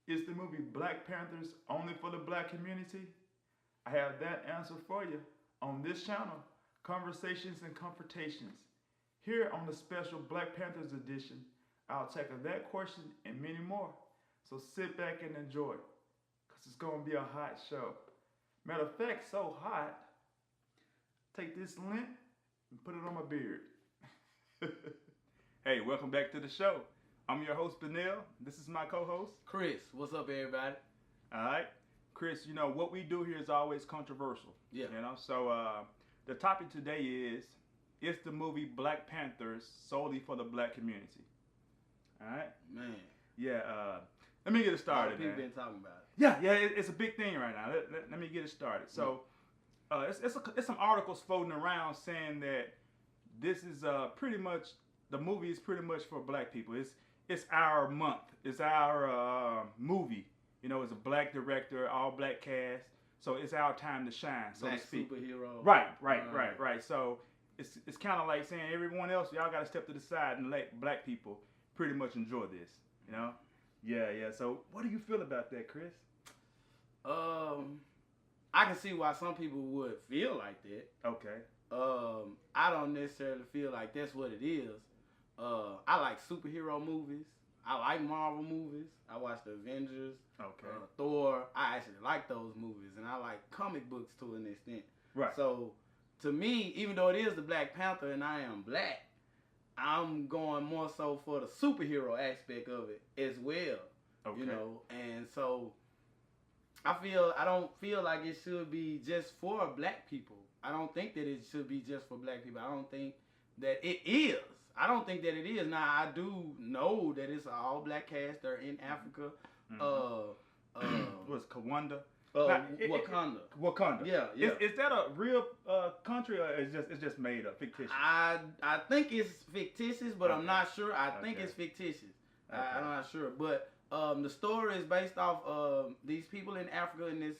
Is the movie Black Panthers only for the black community? I have that answer for you on this channel, Conversations and Confrontations. Here on the special Black Panthers edition, I'll tackle that question and many more. So sit back and enjoy, because it's going to be a hot show. Matter of fact, so hot, take this lint and put it on my beard. Hey, welcome back to the show. I'm your host, Benel. This is my co-host, Chris. What's up, everybody? All right. Chris, what we do here is always controversial. Yeah. So the topic today is the movie Black Panthers solely for the black community? All right. Man. Yeah. Let me get it started, People man. been talking about it. Yeah, it's a big thing right now. Let me get it started. So it's some articles floating around saying that this is pretty much, the movie is pretty much for black people. It's our month. It's our movie. It's a black director, all black cast. So it's our time to shine, so Black to speak. superhero. Right. So it's kind of like saying everyone else, y'all got to step to the side and let black people pretty much enjoy this. Yeah. So what do you feel about that, Chris? I can see why some people would feel like that. Okay. I don't necessarily feel like that's what it is. I like superhero movies. I like Marvel movies. I watch the Avengers. Okay. Thor. I actually like those movies, and I like comic books to an extent. Right. So, to me, even though it is the Black Panther and I am black, I'm going more so for the superhero aspect of it as well. Okay. And so I don't feel like it should be just for black people. I don't think that it should be just for black people. I don't think that it is. I don't think that it is. Now, I do know that it's an all black cast. They're in Africa. What's Kawanda? Wakanda. Wakanda. Yeah. Is that a real country, or it's just made up, fictitious? I think it's fictitious, but I'm not sure. I think Okay. it's fictitious. Okay. I'm not sure. But the story is based off these people in Africa in this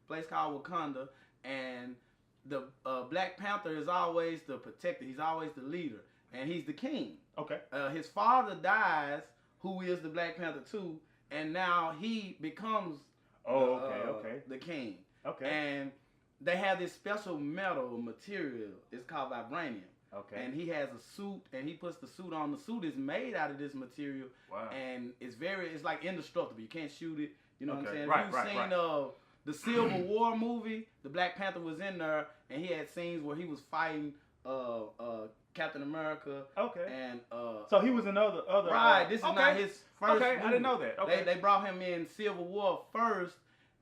place called Wakanda, and the Black Panther is always the protector. He's always the leader, and he's the king. Okay. His father dies, who is the Black Panther too, and now he becomes the king. Okay. And they have this special metal material. It's called vibranium. Okay. And he has a suit, and he puts the suit on. The suit is made out of this material. Wow. And it's like indestructible. You can't shoot it. You know what I'm saying? Right, If you've seen the Civil War movie, the Black Panther was in there, and he had scenes where he was fighting Captain America. Okay. And so he was in other. Right. This is not his first. Okay, movie. I didn't know that. Okay. They brought him in Civil War first,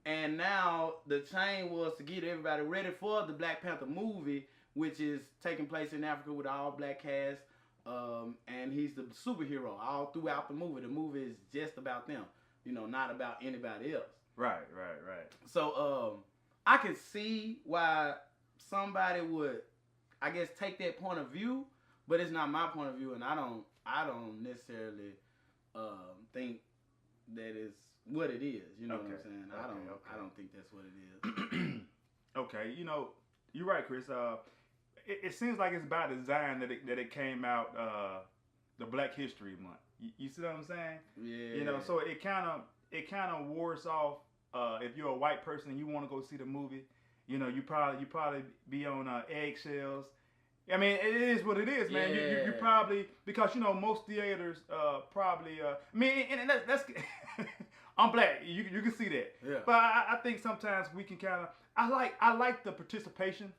and now the chain was to get everybody ready for the Black Panther movie, which is taking place in Africa with all black cast. And he's the superhero all throughout the movie. The movie is just about them, not about anybody else. Right. So I can see why somebody would, I guess, take that point of view, but it's not my point of view, and I don't necessarily think that is what it is. You know what I'm saying? I don't think that's what it is. Okay. You're right, Chris. It seems like it's by design that it came out the Black History Month. You see what I'm saying? Yeah. So it kind of wars off. If you're a white person and you want to go see the movie, you probably be on eggshells. I mean, it is what it is, man. Yeah. You probably, because most theaters probably. I mean, and that's I'm black. You can see that. Yeah. But I think sometimes we can kind of. I like the participation.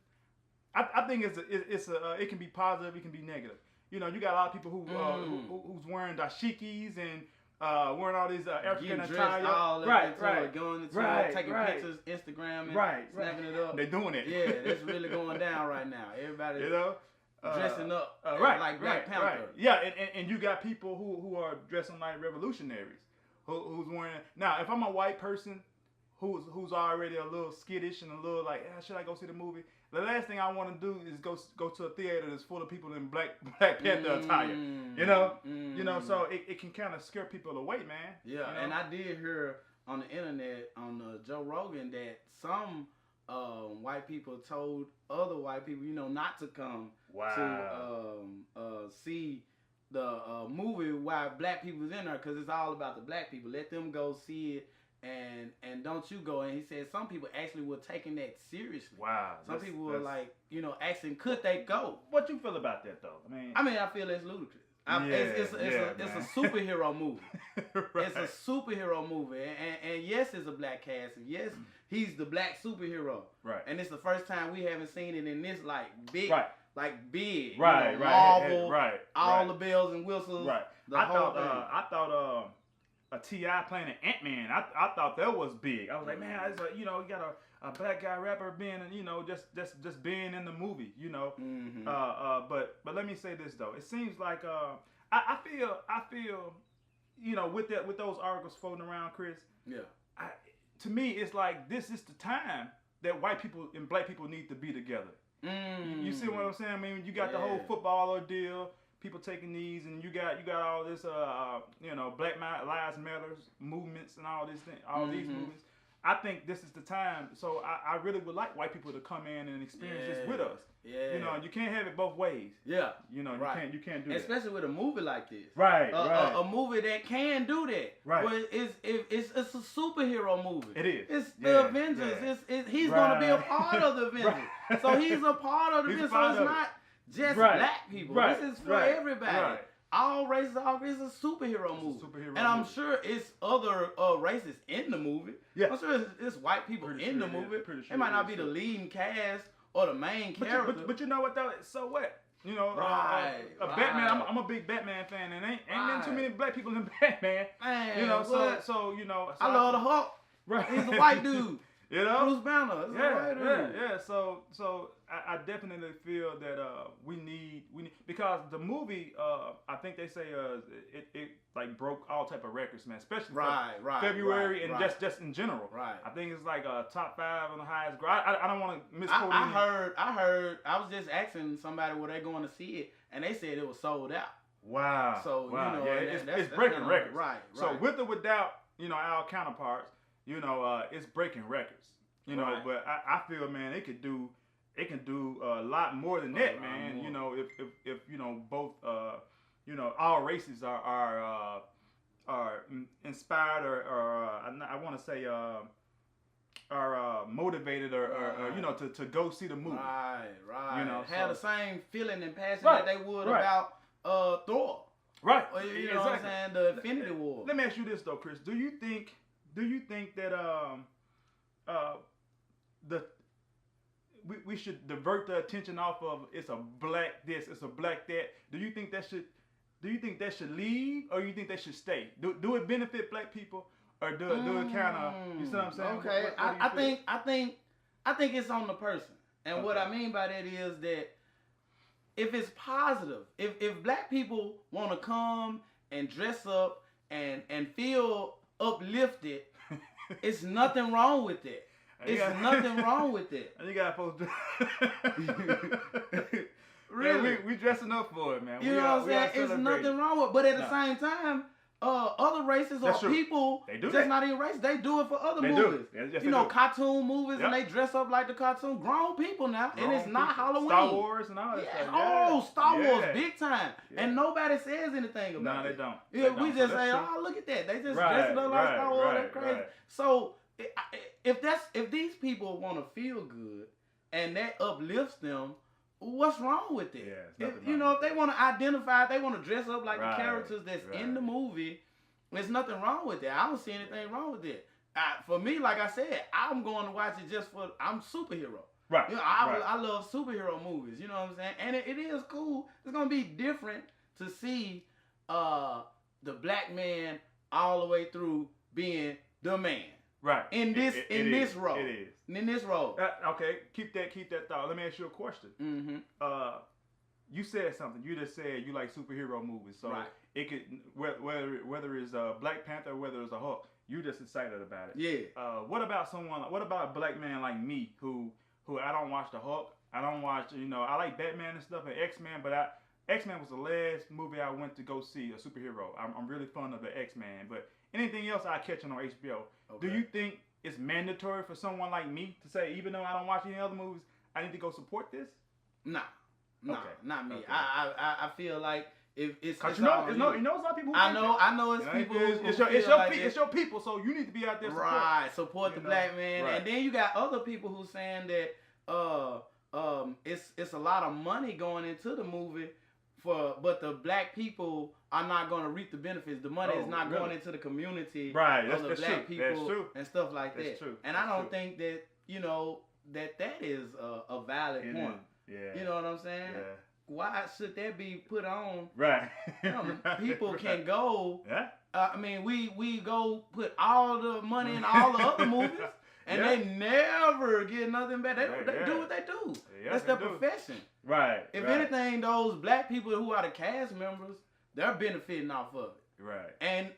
I think it can be positive. It can be negative. You got a lot of people who's wearing dashikis and wearing all these African attire. Going into taking pictures, Instagram, and snapping it up. They're doing it. Yeah, that's really going down right now. Everybody's dressing up like Black Panther. Right. Yeah, and you got people who are dressing like revolutionaries, who's wearing. Now, if I'm a white person who's already a little skittish and a little like, should I go see the movie? The last thing I want to do is go to a theater that's full of people in Black Panther attire. So it can kind of scare people away, man. Yeah, and I did hear on the internet on Joe Rogan that some white people told other white people, not to come to see movie why black people's in there, because it's all about the black people. Let them go see it, and don't you go. And he said some people actually were taking that seriously. Wow. Some people were like, asking, could they go? What you feel about that though? I mean, I feel it's ludicrous. It's a superhero movie. Right. It's a superhero movie, and yes, it's a black cast, and yes, he's the black superhero. Right. And it's the first time we haven't seen it in this big. Right. Like big, right, Marvel, right, all the bells and whistles, right. I thought a T.I. playing an Ant-Man. I thought that was big. I was like, man, you got a black guy rapper being, just being in the movie, Mm-hmm. But let me say this though. It seems like I feel, with those articles floating around, Chris. Yeah. To me, it's like this is the time that white people and black people need to be together. You see what I'm saying? I mean, you got the whole football ordeal, people taking knees, and you got all this, Black Lives Matter movements and all these things, these movements. I think this is the time. So I really would like white people to come in and experience this with us. Yeah. You can't have it both ways. Yeah. You can't do that. Especially with a movie like this. Right. A movie that can do that. Right. Well, it's a superhero movie. It is. It's the Avengers. Yeah. He's going to be a part of the Avengers. Right. So he's a part of the Avengers. So it's not just black people. Right. This is for everybody. Right. All races, it's a superhero movie. And I'm sure it's other races in the movie. Yeah. I'm sure it's white people in the movie. It might not be the leading cast or the main character. But you know what though? So what? Batman. I'm a big Batman fan, and ain't been too many black people in Batman. Man, I love the Hulk. Right. He's a white dude. Bruce Banner. Yeah. So I definitely feel that we need because the movie I think they say it like broke all type of records, man, especially for February and just in general. Right. I think it's like top 5 on the highest grade. I don't want to misquote. I heard. I was just asking somebody were they going to see it, and they said it was sold out. Wow. So it's breaking records. Right. So with or without our counterparts, it's breaking records. But I feel, man, it can do a lot more than that, man. If both all races are inspired or I want to say are motivated or to go see the movie. Right. Have the same feeling and passion that they would about Thor. Right. Or, you know what I'm saying? The Infinity War. Let me ask you this though, Chris. Do you think that we should divert the attention off of it's a black this, it's a black that? Do you think that should leave, or you think that should stay? Do it benefit black people, or do it kind of, you see what I'm saying? Okay, I think it's on the person, and what I mean by that is that if it's positive, if black people want to come and dress up and feel uplifted, it's nothing wrong with that. It's nothing wrong with it. You got folks. Really? Yeah, we dressing up for it, man. You know what I'm saying? It's nothing wrong with it. But at the same time, other races or people, not even race, they do it for other movies. Cartoon movies, and they dress up like the cartoon. Grown people now, and it's not Halloween. Star Wars and all that stuff. Oh, Star Wars, big time. Yeah. And nobody says anything about it. No, they don't. We just say, oh, look at that. They just dress it up like Star Wars. That's crazy. Right. So, if these people want to feel good and that uplifts them, what's wrong with it? Yeah, if they want to identify, they want to dress up like the characters that's in the movie, there's nothing wrong with that. I don't see anything wrong with it. For me, like I said, I'm going to watch it just for I'm superhero. Right. I love superhero movies. You know what I'm saying? And it is cool. It's gonna be different to see the black man all the way through being the man. Right. In this role. It is. In this role. Okay. Keep that thought. Let me ask you a question. Mm-hmm. You said something. You just said you like superhero movies. So it could whether it's Black Panther or whether it's a Hulk, you just excited about it. Yeah. What about a black man like me who I don't watch the Hulk. I don't watch. I like Batman and stuff and X-Men, but X-Men was the last movie I went to go see a superhero. I'm really fond of the X-Men, but anything else I catch on HBO. Okay. Do you think it's mandatory for someone like me to say, even though I don't watch any other movies, I need to go support this? No, okay. not me. Okay. I feel like if it's Cause it's you know, all it's you. no, you know, it's not people. Who I think know, that. I know, it's You know, people. It's who your, feel like it's your people. So you need to be out there. Right, support the know? black man, Right. and then you got other people who saying that it's a lot of money going into the movie but the black people are not going to reap the benefits. The money is not going into the community Right. of the That's black true. people That's true. and stuff like That's that. true. And That's I don't true. think that that is a valid point. Yeah. You know what I'm saying? Yeah. Why should that be put on? Right. People right. can go. Yeah. I mean, we go put all the money in all the other movies, and Yeah. they never get nothing back. They Yeah. do what they do. Yeah, That's they their do. profession. Right. If right. anything, those black people who are the cast members, they're benefiting off of it. Right. And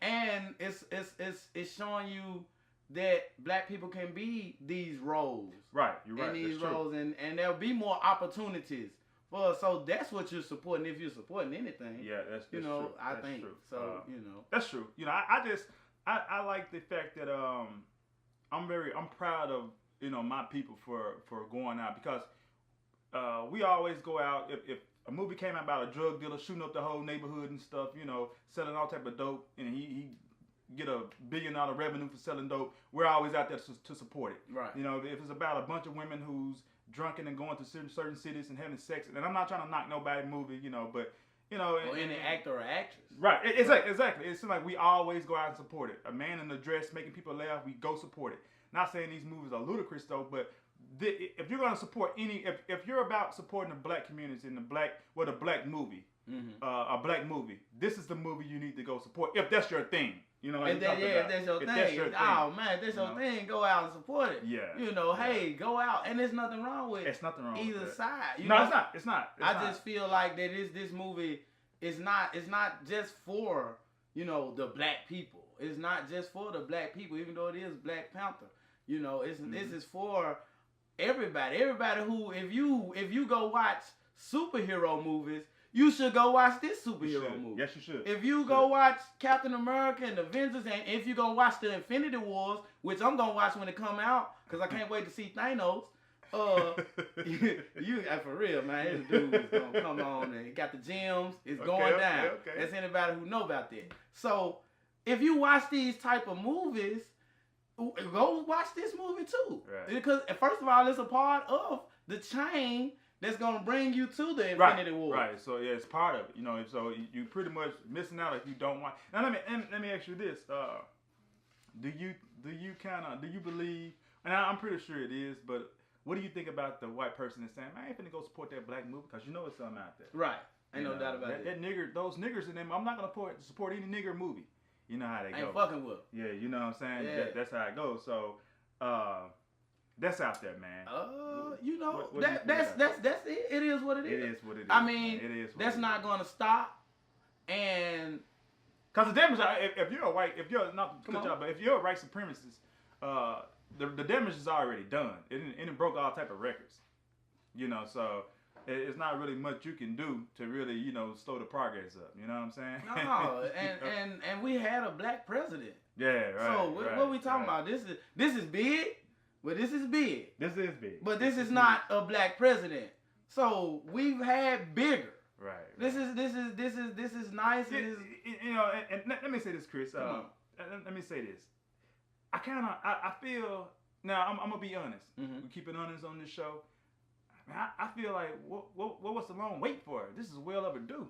it's showing you that black people can be these roles. Right. You're right. In these That's roles, true. and there'll be more opportunities. So that's what you're supporting if you're supporting anything. Yeah, that's true. I think true. so. That's true. I like the fact that I'm proud of my people for going out, because we always go out if a movie came out about a drug dealer shooting up the whole neighborhood and stuff, selling all type of dope, and he get $1 billion revenue for selling dope. We're always out there to support it. Right. If it's about a bunch of women who's drunken and going to certain cities and having sex, and I'm not trying to knock nobody movie, but or any actor or actress. Right, exactly. It seems like we always go out and support it. A man in a dress making people laugh, we go support it. Not saying these movies are ludicrous though, but if you're gonna support if you're about supporting the black community and the black movie, a black movie, this is the movie you need to go support if that's your thing. If that's your thing. Oh man, if that's your thing, go out and support it. Yeah. Hey, go out, and there's nothing wrong with it's nothing wrong either with side. It's not. It's not. Just feel like that this movie is not just for the black people. It's not just for the black people, even though it is Black Panther. This is for everybody. Everybody who if you go watch superhero movies, you should go watch this superhero movie. Yes, you should. If you go watch Captain America and Avengers, and if you go watch the Infinity Wars, which I'm gonna watch when it come out, because I can't wait to see Thanos. You for real, man. This dude is gonna come on and he got the gems. It's going down. Okay. That's anybody who know about that. So if you watch these type of movies, go watch this movie too. Right. Because first of all, it's a part of the chain that's gonna bring you to the Infinity War. Right. So yeah, it's part of it. So you pretty much missing out if you don't want. Now let me ask you this: do you believe? And I'm pretty sure it is, but what do you think about the white person that's saying, "Man, I ain't finna go support that black movie," because it's something out there. Right. Ain't no doubt about it. That nigger, those niggers in them. I'm not gonna support any nigger movie. You know how they go. Ain't fucking with. Yeah, you know what I'm saying. Yeah. That's how it goes. So. That's out there, man. That's it. It is what it is. It is what it is. I mean, it is. That's not going to stop. And because the damage, if you're a white, if you're not good job, but if you're a white supremacist, the damage is already done. It broke all type of records. So it's not really much you can do to really slow the progress up. You know what I'm saying? No, and we had a black president. Yeah, right. So what are we talking about? This is big. But this is big. This is big. But this is not a black president. So we've had bigger. Right. This is nice. And let me say this, Chris. Let me say this. I feel now. I'm gonna be honest. Mm-hmm. We keep it honest on this show. I feel like what's the long wait for? This is well overdue.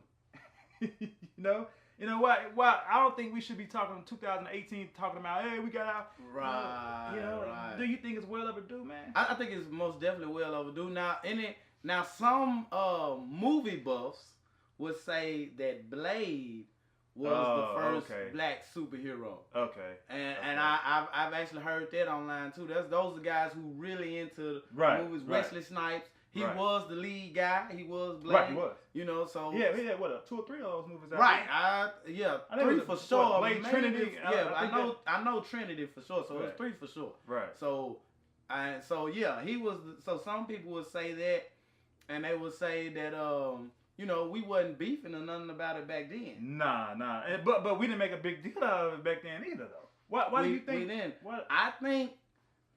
Why I don't think we should be talking in 2018 talking about, hey, we got out. Right. Right. Do you think it's well overdue, man? I think it's most definitely well overdue. Now some movie buffs would say that Blade was the first black superhero. Okay. And I've actually heard that online too. Those are guys who really into movies. Right. Wesley Snipes. He was the lead guy. He was Blade. Right, he was. So yeah, we had 2 or 3 of those movies out right. there. I 3 for sure. Blade, Trinity. I know Trinity for sure. So it's 3 for sure. Right. So yeah, he was. So some people would say that, and they would say that we wasn't beefing or nothing about it back then. Nah. But we didn't make a big deal out of it back then either, though. Why do you think? We didn't. I think,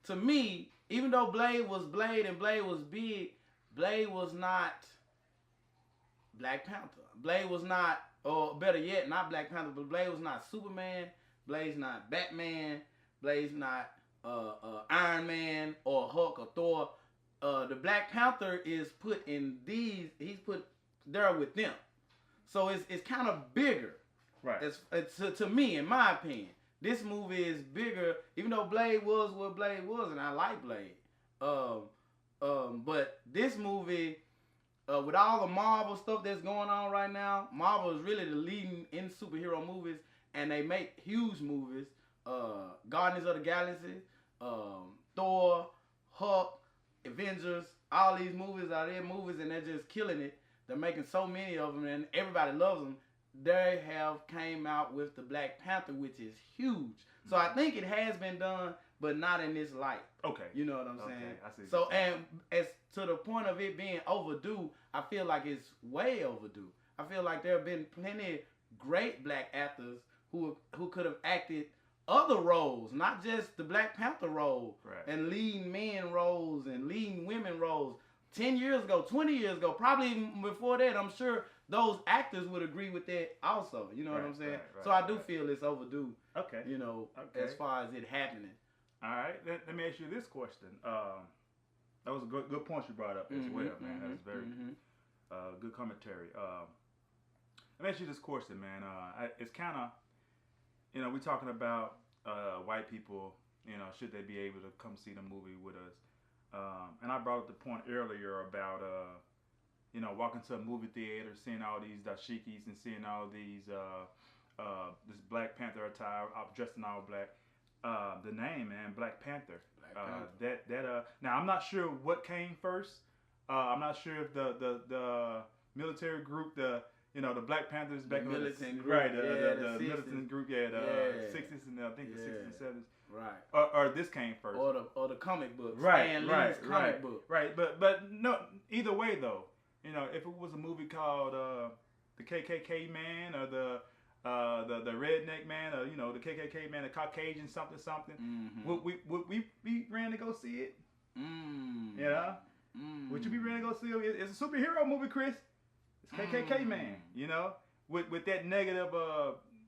to me, even though Blade was Blade and Blade was big, Blade was not Black Panther. Blade was not or better yet, not Black Panther, but Blade was not Superman. Blade's not Batman. Blade's not Iron Man or Hulk or Thor. The Black Panther is put in these. He's put there with them, so it's kind of bigger. Right. It's to me, in my opinion, this movie is bigger. Even though Blade was what Blade was, and I like Blade. But this movie, with all the Marvel stuff that's going on right now, Marvel is really the leading in superhero movies, and they make huge movies. Guardians of the Galaxy, Thor, Hulk, Avengers, all these movies are their movies, and they're just killing it. They're making so many of them, and everybody loves them. They have came out with the Black Panther, which is huge. So I think it has been done, but not in this light. Okay. You know what I'm saying? I see. So, and as to the point of it being overdue, I feel like it's way overdue. I feel like there have been plenty of great black actors who could have acted other roles, not just the Black Panther role, right, and leading men roles and leading women roles. 10 years ago, 20 years ago, probably even before that, I'm sure those actors would agree with that also. You know what I'm saying? Right, so I do feel it's overdue. Okay. You know, as far as it happening. All right. Let me ask you this question. That was a good point you brought up as well, man. That was very good commentary. Let me ask you this question, man. It's kind of, you know, we're talking about white people, you know, should they be able to come see the movie with us? And I brought up the point earlier about, you know, walking to a movie theater, seeing all these dashikis and seeing all these, this Black Panther attire, dressed in all black. The name, man, Black Panther. Now I'm not sure what came first. I'm not sure if the military group, the Black Panthers back in the militant group, right, the militant group, the 60s and I think the 60s and 70s. Right. Or this came first. Or the comic book. Right, comic book. Right, but no, either way though, you know, if it was a movie called the KKK Man or the redneck man, or, you know, the KKK man, the Caucasian something, would we be ready to go see it? You know? Would you be ready to go see it? It's a superhero movie, Chris. It's KKK man, you know? With that negative,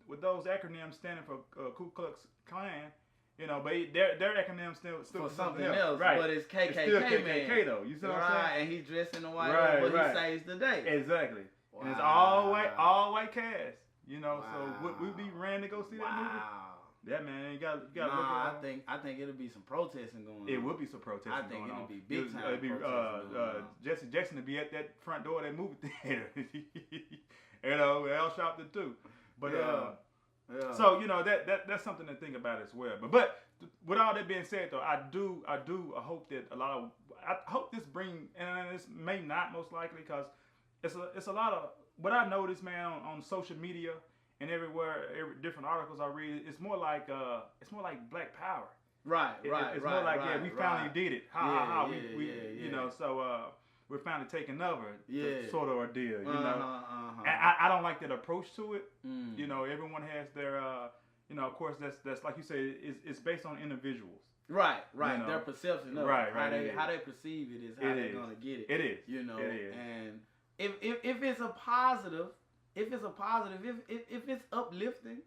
with those acronyms standing for Ku Klux Klan, you know, but their acronym still for something else, right? But it's KKK, it's still KKK man. though. You see what I'm saying? Right, and he's dressed in the white, but he saves the day. Exactly. Wow. And it's all white cast. You know, so would we be ready to go see that movie? Yeah, man, you got look at it. I think it'll be some protesting going on. It would be some protesting going on. I think it'll be big time. It'd be Jesse Jackson to be at that front door of that movie theater. You know, Al Sharpton too. But so you know that's something to think about as well. But with all that being said, though, I hope that I hope this bring, and this may not most likely, because it's a lot of what I noticed, man, on social media and everywhere, different articles I read. It's more like Black Power. Right. It's more like we finally did it. You know, so we're finally taking over. Sort of ordeal. You know, and I don't like that approach to it. You know, everyone has their you know, of course that's like you say, it's based on individuals. Right. You know? Their perception of how they perceive it is how they're gonna get it. It is. You know, it is. And if it's a positive, if it's uplifting,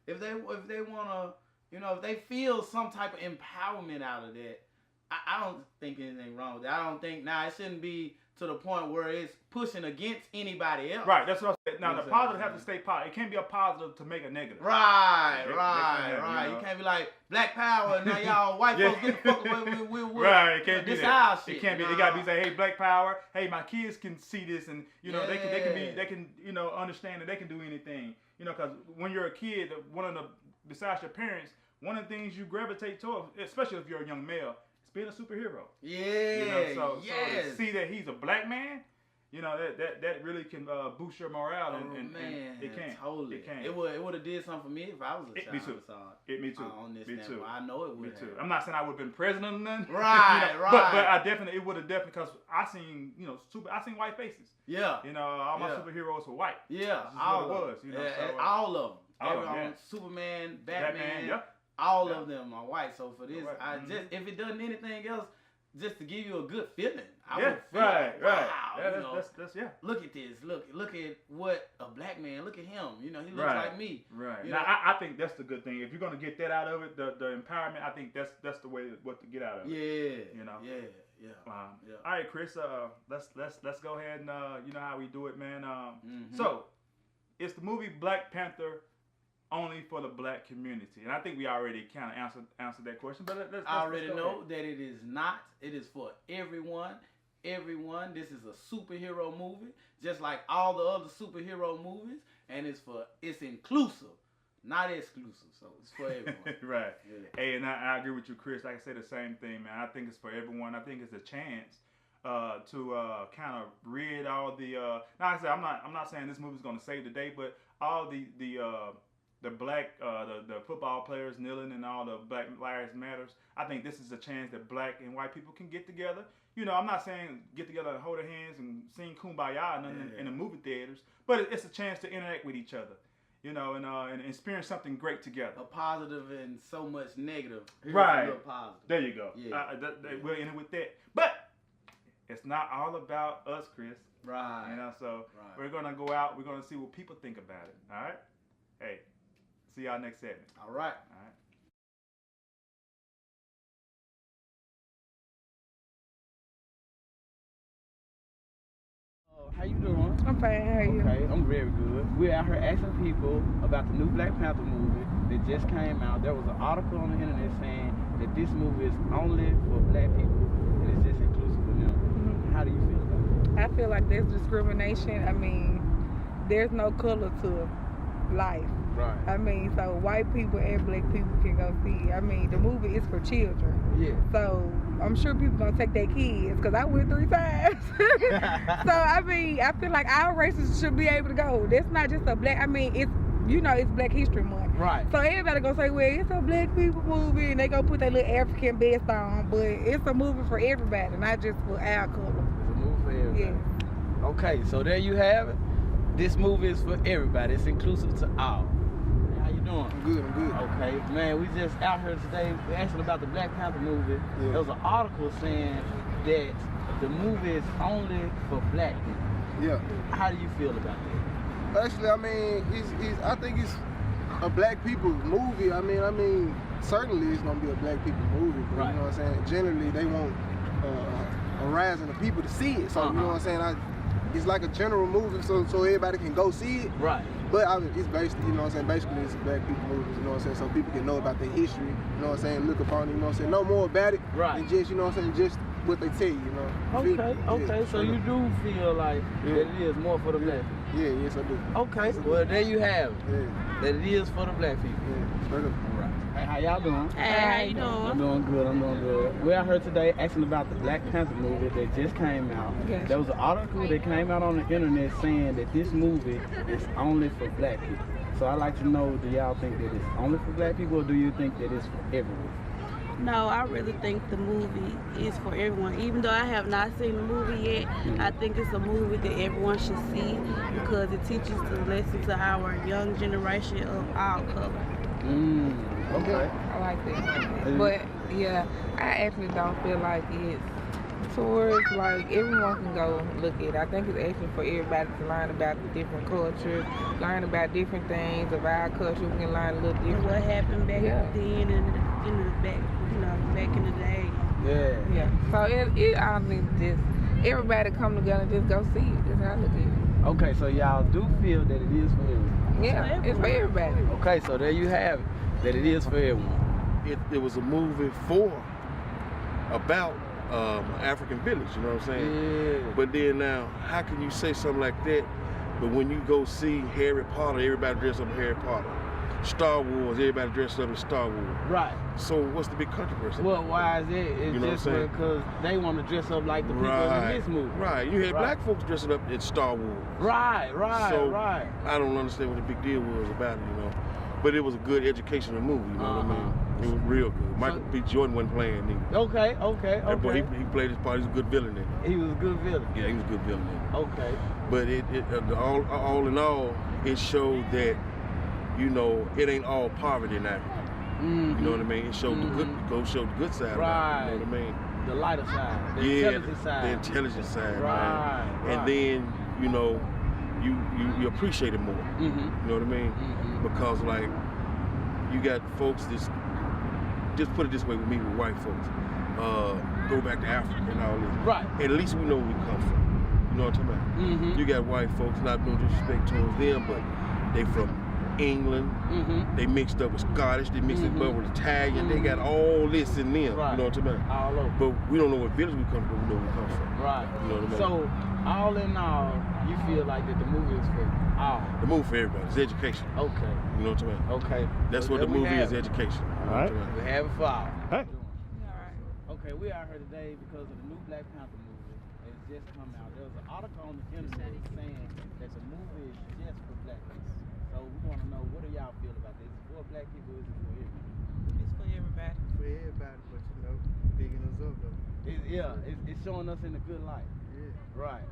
if they wanna, you know, if they feel some type of empowerment out of that, I don't think anything wrong with that. I don't think it shouldn't be to the point where it's pushing against anybody else. Right, that's what I said. Now the positive have to stay positive. It can't be a positive to make a negative. Right. You know? You can't be like Black Power, now y'all white folks get the fuck away with right, it can't be this that. Our shit. It can't be. It gotta be say, hey, Black Power. Hey, my kids can see this, and you know they can you know understand that they can do anything. You know, because when you're a kid, besides your parents, one of the things you gravitate toward, especially if you're a young male, is being a superhero. Yeah. You know, so to see that he's a black man, you know, that really can boost your morale. And it can. Totally. It can. It would have did something for me if I was a child. Me too. Me too. On this me standpoint. too. I know it would. Me too. I'm not saying I would have been president or nothing. Right. You know, but I definitely, it would have definitely, because I seen, you know, I seen white faces. Yeah. You know, all my superheroes were white. Yeah. All what it was. You know, all of them. All of them. Superman, Batman. All of them are white. So for this, if it doesn't anything else, just to give you a good feeling. I Yeah, would feel right. wow, Yeah, you know, that's yeah. look at this. Look at what a black man. Look at him. You know, he looks Right. like me. Right. You Now know? I think that's the good thing. If you're gonna get that out of it, the empowerment, I think that's the way what to get out of it. Yeah. You know. Yeah. Yeah. All right, Chris. Let's go ahead and you know how we do it, man. Mm-hmm. So it's the movie Black Panther only for the black community, and I think we already kind of answered that question. But let's I already go know ahead. that it is not. It is for everyone. Everyone. This is a superhero movie, just like all the other superhero movies, and it's inclusive, not exclusive. So it's for everyone. Right. Yeah. Hey, and I agree with you, Chris. I can say the same thing, man. I think it's for everyone. I think it's a chance to kind of rid all the. Now, I said I'm not saying this movie's gonna save the day, but all the black the football players kneeling and all the Black Lives Matters. I think this is a chance that black and white people can get together. You know, I'm not saying get together and hold their hands and sing Kumbaya and nothing in the movie theaters, but it's a chance to interact with each other. You know, and experience something great together. A positive and so much negative. Here's Right. A little positive. There you go. Yeah. We'll end it with that. But it's not all about us, Chris. Right. You know, so Right. we're gonna go out. We're gonna see what people think about it. All right. Hey, see y'all next segment. All right. All right. How you doing? I'm fine. How are you? Okay, I'm very good. We're out here asking people about the new Black Panther movie that just came out. There was an article on the internet saying that this movie is only for black people and it's just inclusive for them. Mm-hmm. How do you feel about it? I feel like there's discrimination. I mean, there's no color to life. Right. I mean, so white people and black people can go see. I mean, the movie is for children. Yeah. So I'm sure people gonna take their kids because I went 3 times. So I mean, I feel like our races should be able to go. That's not just a black. I mean, it's it's Black History Month. Right. So everybody gonna say, well, it's a black people movie, and they gonna put their little African vest on, but it's a movie for everybody, not just for our color. It's a movie for everybody. Yeah. Okay, so there you have it. This movie is for everybody. It's inclusive to all. How you doing? I'm good. Okay, man, we just out here today. We're asking about the Black Panther movie. Yeah. There was an article saying that the movie is only for black people. Yeah. How do you feel about that? Actually, I mean, I think it's a black people movie. I mean, certainly it's gonna be a black people movie. But Right. You know what I'm saying? Generally, they want a rising of people to see it. So you know what I'm saying? It's like a general movie, so everybody can go see it. Right. But it's basically, you know what I'm saying? Basically, it's a black people movie. You know what I'm saying? So people can know about their history. You know what I'm saying? Look upon it. You know what I'm saying? Know more about it. Right. And just, you know what I'm saying? Just what they tell you. You know. Okay. So you do feel like that it is more for the black people. Yeah. Yes, I do. Okay. Well, there you have it. Yeah. That it is for the black people. Yeah. Straight up. All right. Hey, how y'all doing? Hey, how you I'm doing? doing good. We're out here today asking about the Black Panther movie that just came out. Yes. There was an article that came out on the internet saying that this movie is only for black people. So I'd like to know, do y'all think that it's only for black people or do you think that it's for everyone? No, I really think the movie is for everyone. Even though I have not seen the movie yet, I think it's a movie that everyone should see because it teaches the lesson to our young generation of all color. Okay. I like that. But yeah, I actually don't feel like it's towards like everyone can go look at it. I think it's actually for everybody to learn about the different cultures, learn about different things of our culture. We can learn a little And different. what happened back then and back in the day. Yeah. Yeah. So it honestly just everybody come together and just go see it. That's how I look at it. Okay, so y'all do feel that it is for everyone. Yeah, it's for everybody. Okay, so there you have it, that it is for everyone. It was a movie about African village, you know what I'm saying? Yeah. But then now, how can you say something like that? But when you go see Harry Potter, everybody dressed up as Harry Potter. Star Wars, everybody dressed up as Star Wars. Right. So what's the big controversy? Well, why is it? It's You know just what I'm saying? because they want to dress up like the people in this movie. Right. You had Right. black folks dressing up as Star Wars. Right. So Right. I don't understand what the big deal was about it, you know. But it was a good educational movie, you know what I mean? It was real good. Michael B. Jordan wasn't playing either. Okay. But he played his part. He's a good villain in it. He was a good villain. Yeah, he was a good villain in it. Okay. But all in all, it showed that, you know, it ain't all poverty in Africa. Mm-hmm. You know what I mean? It showed the good, go show the good side. Right. Of it, you know what I mean? The lighter side, the Yeah, intelligent side. the intelligent side, Right, man. right. And then, you know, you appreciate it more. Mm-hmm. You know what I mean? Mm-hmm. Because like you got folks just put it this way with me with white folks. Go back to Africa and all this. Right. At least we know where we come from. You know what I'm talking about? Mm-hmm. You got white folks, not no disrespect towards them, but they from England. Mm-hmm. They mixed up with Scottish. They mixed Mm-hmm. it up with Italian. They got all this in them. Right. You know what I'm talking about? All over. But we don't know what village we come from. We know where we come from. Right. You know what I mean? So, all in all, you feel like that the movie is for all. The movie for everybody. It's education. Okay. You know what I'm talking about? Okay. That's So what the there we movie have is, it. education. You know All right. what I'm talking We have it for all. Hey. Okay, we are here today because of the new Black Panther movie. It's just come out. There was an article on the internet saying that the movie is just for black people. So we want to know, what do y'all feel about this? Is it for black people or is it for everybody? It's for everybody. For everybody, but you know, bigging us up though. It's showing us in a good light. Yeah. Right.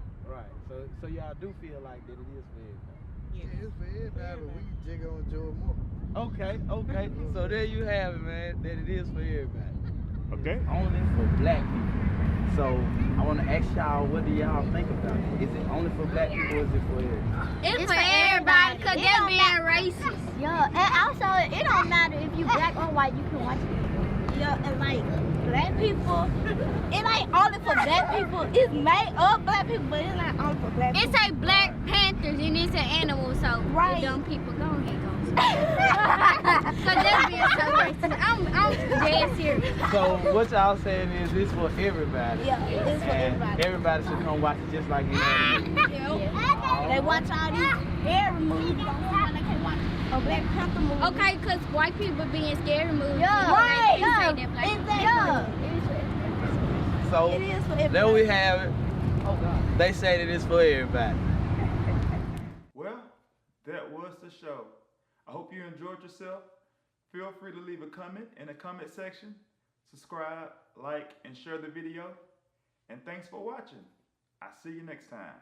So y'all do feel like that it is for everybody. Yeah, it's for everybody, but we jig on Joe more. Okay. So there you have it, man. That it is for everybody. Okay. Only for black people. So I want to ask y'all, what do y'all think about it? Is it only for black people or is it for everybody? It's for everybody, because they're being racist. Yeah, and also it don't matter if you black or white, you can watch it. Yeah, and like black people, it ain't only for black people. It's made of black people, but it's not only for black people. It's a Black Panthers and it's an animal, so Right. the dumb people go ahead, go. Because that's being so racist. I'm dead serious. So what y'all saying is it's for everybody. Yeah, it's for And everybody. everybody should come watch it just like any other movie. Yeah. They watch all these scary movies. Don't see why they can't watch a Black Panther movie. Okay, because white people being scary movies. Yeah, They right. say that black people. Yeah. So It is for everybody. there we have it. They say that it's for everybody. Well, that was the show. I hope you enjoyed yourself. Feel free to leave a comment in the comment section. Subscribe, like, and share the video. And thanks for watching. I'll see you next time.